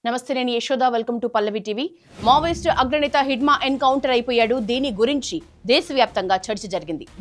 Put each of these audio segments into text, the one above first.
నమస్తే నేను Yashoda welcome to Pallavi TV. Maoist అగ్రనేత హిడ్మా ఎన్కౌంటర్ అయిపోయాడు. దీని గురించి దేశవ్యాప్తంగా చర్చ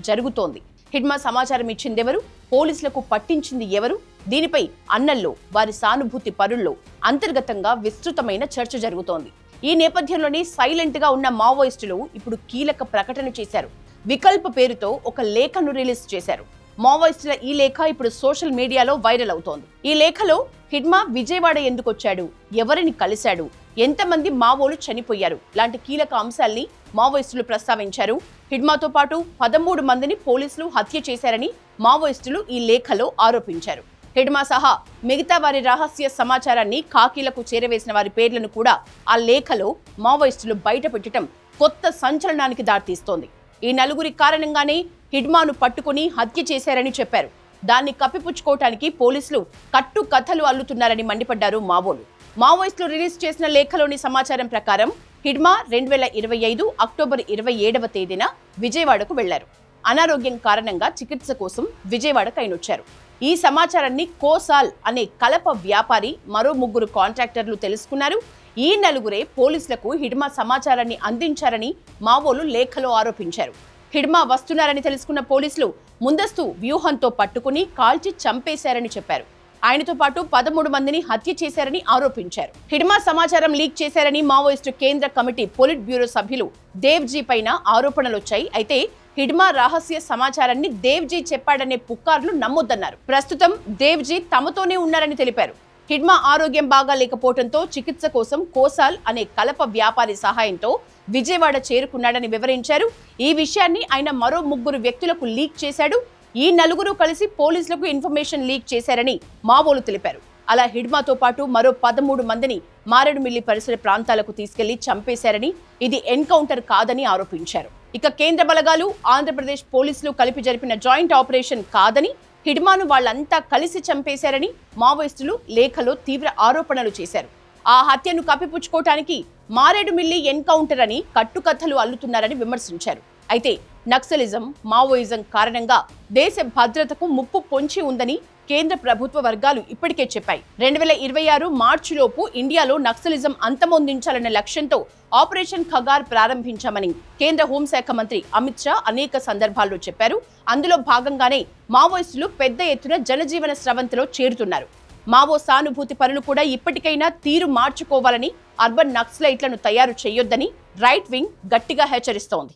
జరుగుతోంది. హిడ్మా సమాచారం ఇచ్చిందెవరు, పోలీసులకు పట్టించింది ఎవరు, దీనిపై అన్నల్లో వారి సానుభూతి పరుల్లో అంతర్గతంగా విస్తృతమైన చర్చ జరుగుతోంది. ఈ నేపథ్యంలోనే సైలెంట్ గా ఉన్న మావోయిస్టులు ఇప్పుడు కీలక ప్రకటన చేశారు. వికల్ప పేరుతో ఒక లేఖను రిలీజ్ చేశారు. మావోయిస్టుల ఈ లేఖ ఇప్పుడు సోషల్ మీడియాలో వైరల్ అవుతోంది. ఈ లేఖలో హిడ్మా విజయవాడ ఎందుకు వచ్చాడు, ఎవరిని కలిశాడు, ఎంతమంది మావోలు చనిపోయారు లాంటి కీలక అంశాల్ని మావోయిస్టులు ప్రస్తావించారు. హిడ్మాతో పాటు 13 మందిని పోలీసులు హత్య చేశారని మావోయిస్టులు ఈ లేఖలో ఆరోపించారు. హిడ్మా సహా మిగతా వారి రహస్య సమాచారాన్ని ఖాకీలకు చేరవేసిన వారి పేర్లను కూడా ఆ లేఖలో మావోయిస్టులు బయటపెట్టడం కొత్త సంచలనానికి దారితీస్తోంది. ఈ నలుగురి కారణంగానే హిడ్మాను పట్టుకుని హత్య చేశారని చెప్పారు. దాన్ని కప్పిపుచ్చుకోవటానికి పోలీసులు కట్టు కథలు అల్లుతున్నారని మండిపడ్డారు మావోలు. మావోయిస్టులు రిలీజ్ చేసిన లేఖలోని సమాచారం ప్రకారం హిడ్మా 2025 అక్టోబర్ 27వ తేదీన విజయవాడకు వెళ్లారు. అనారోగ్యం కారణంగా చికిత్స కోసం విజయవాడకు ఆయనొచ్చారు. ఈ సమాచారాన్ని కోసాల్ అనే కలప వ్యాపారి మరో 3 కాంట్రాక్టర్లు తెలుసుకున్నారు. ఈ నలుగురే పోలీసులకు హిడ్మా సమాచారాన్ని అందించారని మావోలు లేఖలో ఆరోపించారు. హిడ్మా వస్తున్నారని తెలుసుకున్న పోలీసులు ముందస్తు వ్యూహంతో పట్టుకుని కాల్చి చంపేశారని చెప్పారు. ఆయనతో పాటు 13 మందిని హత్య చేశారని ఆరోపించారు. హిడ్మా సమాచారం లీక్ చేశారని మావోయిస్టు కేంద్ర కమిటీ పొలిట్ బ్యూరో సభ్యులు దేవ్జీ పైన ఆరోపణలొచ్చాయి. అయితే హిడ్మా రహస్య సమాచారాన్ని దేవ్జీ చెప్పాడనే పుకార్లు నమ్మొద్దన్నారు. ప్రస్తుతం దేవ్జీ తమతోనే ఉన్నారని తెలిపారు. హిడ్మా ఆరోగ్యం బాగా లేకపోవడంతో చికిత్స కోసం కోసాల్ అనే కలప వ్యాపారి సహాయంతో విజయవాడ చేరుకున్నాడని వివరించారు. ఈ విషయాన్ని ఆయన మరో 3 వ్యక్తులకు లీక్ చేశాడు. ఈ నలుగురు కలిసి పోలీసులకు ఇన్ఫర్మేషన్ లీక్ చేశారని మావోలు తెలిపారు. అలా హిడ్మాతో పాటు మరో 13 మందిని మారేడుమిల్లి పరిసర ప్రాంతాలకు తీసుకెళ్లి చంపేశారని, ఇది ఎన్కౌంటర్ కాదని ఆరోపించారు. ఇక కేంద్ర బలగాలు, ఆంధ్రప్రదేశ్ పోలీసులు కలిపి జరిపిన జాయింట్ ఆపరేషన్ కాదని, హిడ్మాను వాళ్లంతా కలిసి చంపేశారని మావోయిస్టులు లేఖలో తీవ్ర ఆరోపణలు చేశారు. ఆ హత్యను కప్పిపుచ్చుకోవటానికి మారేడుమిల్లి ఎన్కౌంటర్ అని కట్టుకథలు అల్లుతున్నారని విమర్శించారు. అయితే నక్సలిజం, మావోయిజం కారణంగా దేశ భద్రతకు ముప్పు పొంచి ఉందని కేంద్ర ప్రభుత్వ వర్గాలు ఇప్పటికే చెప్పాయి. 2026 మార్చిలోపు ఇండియాలో నక్సలిజం అంతమొందించాలన్న లక్ష్యంతో ఆపరేషన్ ఖగార్ ప్రారంభించామని కేంద్ర హోంశాఖ మంత్రి అమిత్ షా అనేక సందర్భాల్లో చెప్పారు. అందులో భాగంగానే మావోయిస్టులు పెద్ద ఎత్తున జనజీవన స్రవంతిలో చేరుతున్నారు. మావో సానుభూతి పరులు కూడా ఇప్పటికైనా తీరు మార్చుకోవాలని, అర్బన్ నక్సలైట్లను తయారు చేయొద్దని రైట్ వింగ్ గట్టిగా హెచ్చరిస్తోంది.